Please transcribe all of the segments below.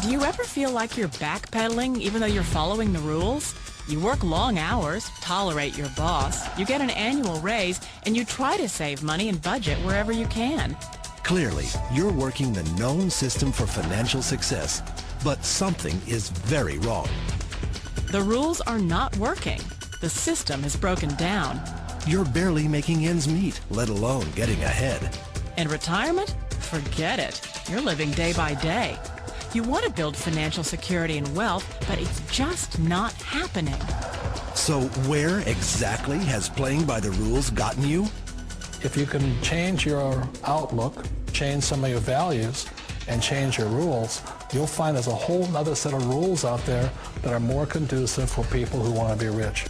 Do you ever feel like you're backpedaling even though you're following the rules? You work long hours, tolerate your boss, you get an annual raise, and you try to save money and budget wherever you can. Clearly, you're working the known system for financial success, but something is very wrong. The rules are not working. The system has broken down. You're barely making ends meet, let alone getting ahead. And retirement? Forget it. You're living day by day. You want to build financial security and wealth, but it's just not happening. So where exactly has playing by the rules gotten you? If you can change your outlook, change some of your values, and change your rules, you'll find there's a whole other set of rules out there that are more conducive for people who want to be rich.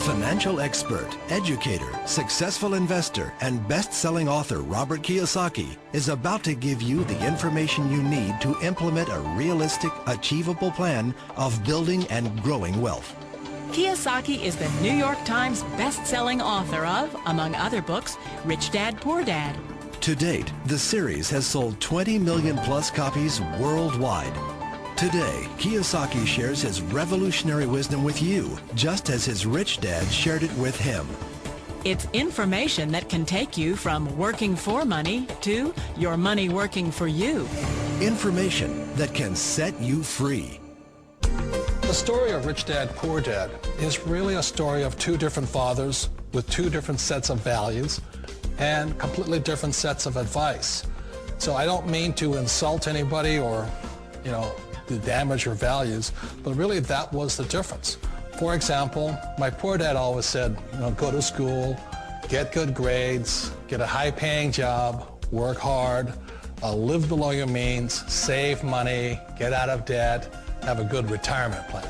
Financial expert, educator, successful investor, and best-selling author Robert Kiyosaki is about to give you the information you need to implement a realistic, achievable plan of building and growing wealth. Kiyosaki is the New York Times best-selling author of, among other books, Rich Dad, Poor Dad. To date, the series has sold 20 million plus copies worldwide. Today, Kiyosaki shares his revolutionary wisdom with you, just as his rich dad shared it with him. It's information that can take you from working for money to your money working for you. Information that can set you free. The story of Rich Dad, Poor Dad is really a story of two different fathers with two different sets of values and completely different sets of advice. So I don't mean to insult anybody or, to damage your values, but really that was the difference. For example, my poor dad always said, go to school, get good grades, get a high-paying job, work hard, live below your means, save money, get out of debt, have a good retirement plan.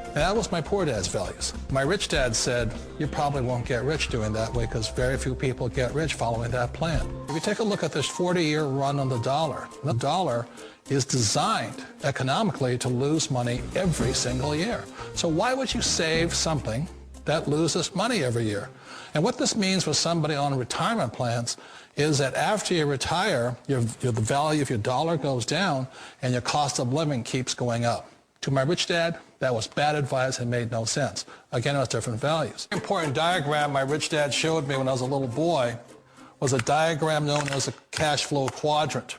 And that was my poor dad's values. My rich dad said, you probably won't get rich doing that way because very few people get rich following that plan. If you take a look at this 40-year run on the dollar is designed economically to lose money every single year. So why would you save something that loses money every year? And what this means for somebody on retirement plans is that after you retire, the value of your dollar goes down and your cost of living keeps going up. To my rich dad, that was bad advice and made no sense. Again, it was different values. An important diagram my rich dad showed me when I was a little boy was a diagram known as a cash flow quadrant.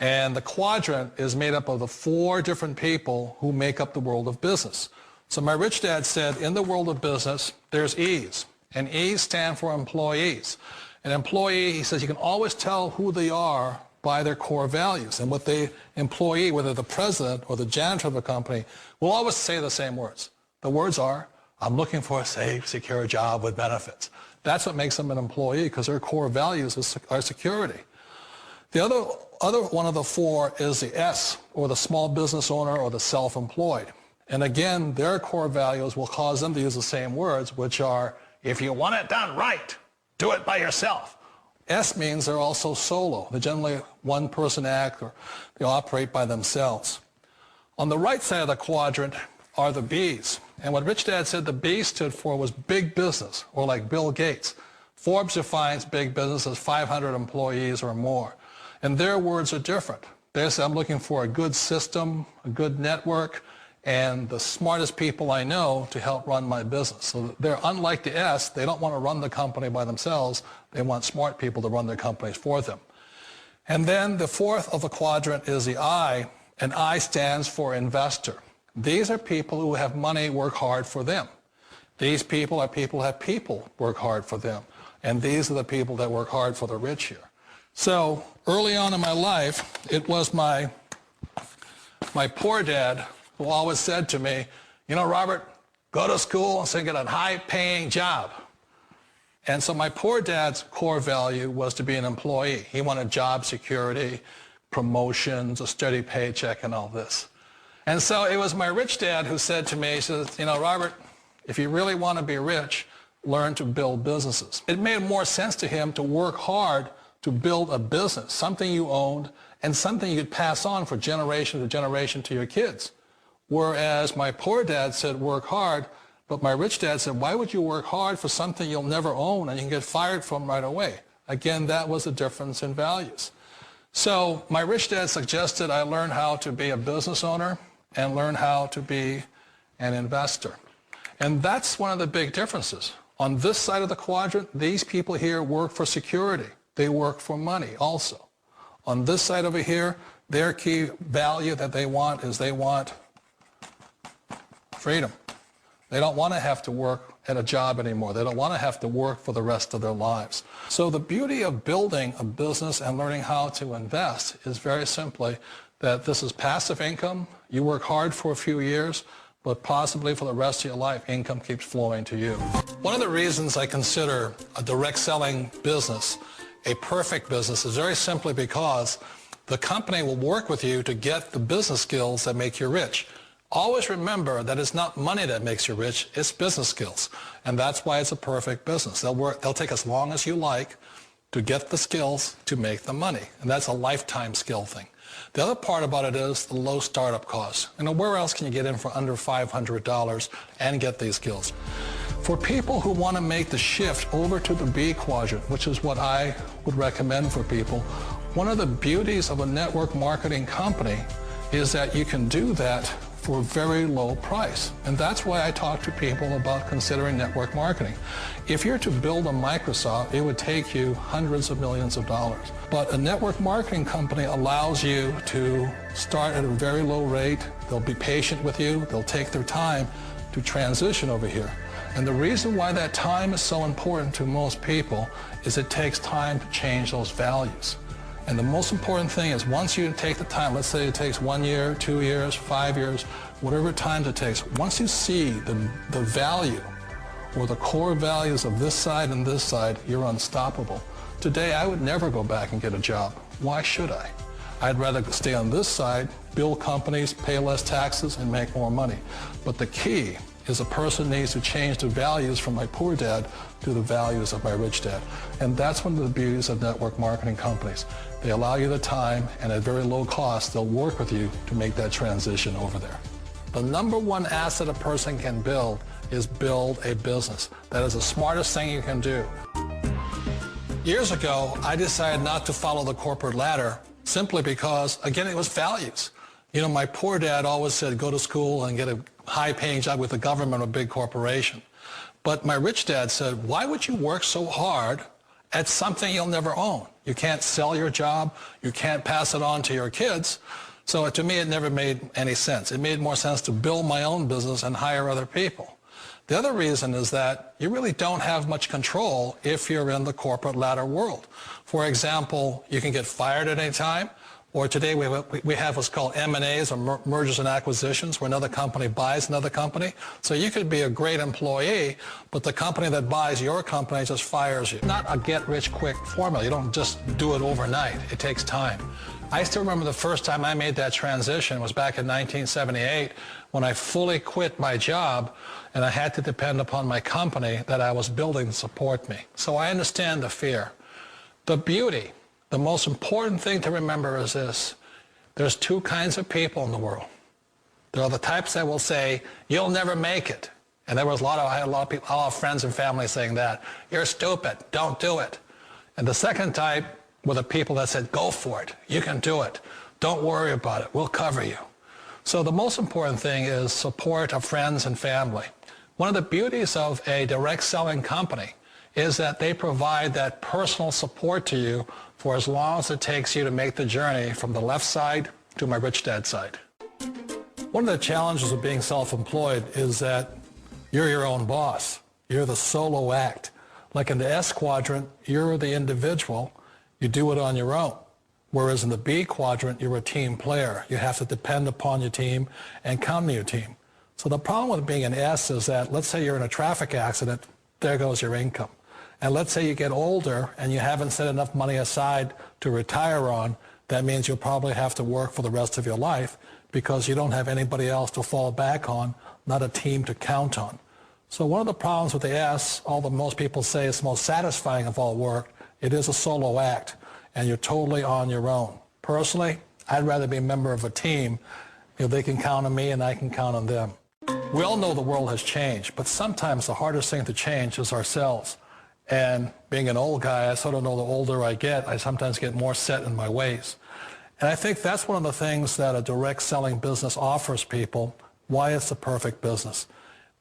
And the quadrant is made up of the four different people who make up the world of business. So my rich dad said, in the world of business, there's E's. And E's stand for employees. An employee, he says, you can always tell who they are by their core values. And what the employee, whether the president or the janitor of a company, will always say the same words. The words are, I'm looking for a safe, secure job with benefits. That's what makes them an employee, because their core values are security. The other one of the four is the S, or the small business owner or the self-employed. And again, their core values will cause them to use the same words, which are, if you want it done right, do it by yourself. S means they're also solo. They're generally one-person act, or they operate by themselves. On the right side of the quadrant are the B's. And what Rich Dad said the B stood for was big business, or like Bill Gates. Forbes defines big business as 500 employees or more. And their words are different. They say, I'm looking for a good system, a good network, and the smartest people I know to help run my business. So they're unlike the S. They don't want to run the company by themselves. They want smart people to run their companies for them. And then the fourth of the quadrant is the I, and I stands for investor. These are people who have money work hard for them. These people are people who have people work hard for them. And these are the people that work hard for the rich here. So early on in my life, it was my poor dad who always said to me, Robert, go to school and get a high-paying job. And so my poor dad's core value was to be an employee. He wanted job security, promotions, a steady paycheck, and all this. And so it was my rich dad who said to me, he says, Robert, if you really want to be rich, learn to build businesses. It made more sense to him to work hard to build a business, something you owned, and something you could pass on for generation to generation to your kids. Whereas my poor dad said, work hard, but my rich dad said, why would you work hard for something you'll never own and you can get fired from right away? Again, that was the difference in values. So my rich dad suggested I learn how to be a business owner and learn how to be an investor. And that's one of the big differences. On this side of the quadrant, these people here work for security. They work for money also. On this side over here, their key value that they want is they want freedom. They don't want to have to work at a job anymore. They don't want to have to work for the rest of their lives. So the beauty of building a business and learning how to invest is very simply that this is passive income. You work hard for a few years, but possibly for the rest of your life, income keeps flowing to you. One of the reasons I consider a direct selling business a perfect business is very simply because the company will work with you to get the business skills that make you rich. Always remember that it's not money that makes you rich, it's business skills. And that's why it's a perfect business. They'll take as long as you like to get the skills to make the money. And that's a lifetime skill thing. The other part about it is the low startup costs. Where else can you get in for under $500 and get these skills? For people who want to make the shift over to the B quadrant, which is what I would recommend for people, one of the beauties of a network marketing company is that you can do that for a very low price. And that's why I talk to people about considering network marketing. If you're to build a Microsoft, it would take you hundreds of millions of dollars. But a network marketing company allows you to start at a very low rate. They'll be patient with you. They'll take their time to transition over here. And the reason why that time is so important to most people is it takes time to change those values. And the most important thing is once you take the time, let's say it takes 1 year, 2 years, 5 years, whatever time it takes, once you see the value or the core values of this side and this side, you're unstoppable. Today, I would never go back and get a job. Why should I? I'd rather stay on this side, build companies, pay less taxes, and make more money. But the key is a person needs to change the values from my poor dad to the values of my rich dad. And that's one of the beauties of network marketing companies. They allow you the time, and at very low cost, they'll work with you to make that transition over there. The number one asset a person can build is build a business. That is the smartest thing you can do. Years ago, I decided not to follow the corporate ladder simply because, again, it was values. My poor dad always said, go to school and get a high-paying job with the government or a big corporation. But my rich dad said, why would you work so hard at something you'll never own? You can't sell your job. You can't pass it on to your kids. So to me, it never made any sense. It made more sense to build my own business and hire other people. The other reason is that you really don't have much control if you're in the corporate ladder world. For example, you can get fired at any time. Or today we have what's called M&As, or mergers and acquisitions, where another company buys another company. So you could be a great employee, but the company that buys your company just fires you. Not a get-rich-quick formula. You don't just do it overnight. It takes time. I still remember the first time I made that transition was back in 1978 when I fully quit my job and I had to depend upon my company that I was building to support me. So I understand the fear. The beauty. The most important thing to remember is this. There's two kinds of people in the world. There are the types that will say, you'll never make it. And I had a lot of people, all friends and family saying that. You're stupid. Don't do it. And the second type were the people that said, go for it. You can do it. Don't worry about it. We'll cover you. So the most important thing is support of friends and family. One of the beauties of a direct selling company is that they provide that personal support to you for as long as it takes you to make the journey from the left side to my rich dad side. One of the challenges of being self-employed is that you're your own boss. You're the solo act. Like in the S quadrant, you're the individual. You do it on your own. Whereas in the B quadrant, you're a team player. You have to depend upon your team and count on your team. So the problem with being an S is that, let's say you're in a traffic accident, there goes your income. And let's say you get older and you haven't set enough money aside to retire on, that means you'll probably have to work for the rest of your life because you don't have anybody else to fall back on, not a team to count on. So one of the problems with the S, although most people say it's the most satisfying of all work, it is a solo act and you're totally on your own. Personally, I'd rather be a member of a team if they can count on me and I can count on them. We all know the world has changed, but sometimes the hardest thing to change is ourselves. And being an old guy, I sort of know the older I get, I sometimes get more set in my ways. And I think that's one of the things that a direct selling business offers people, why it's the perfect business.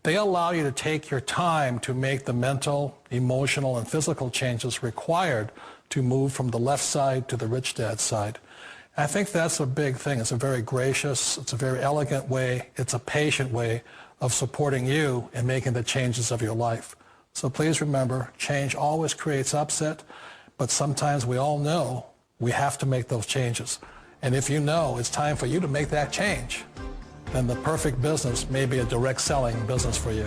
They allow you to take your time to make the mental, emotional, and physical changes required to move from the left side to the rich dad side. I think that's a big thing. It's a very gracious, it's a very elegant way, it's a patient way of supporting you in making the changes of your life. So please remember, change always creates upset, but sometimes we all know we have to make those changes. And if you know it's time for you to make that change, then the perfect business may be a direct selling business for you.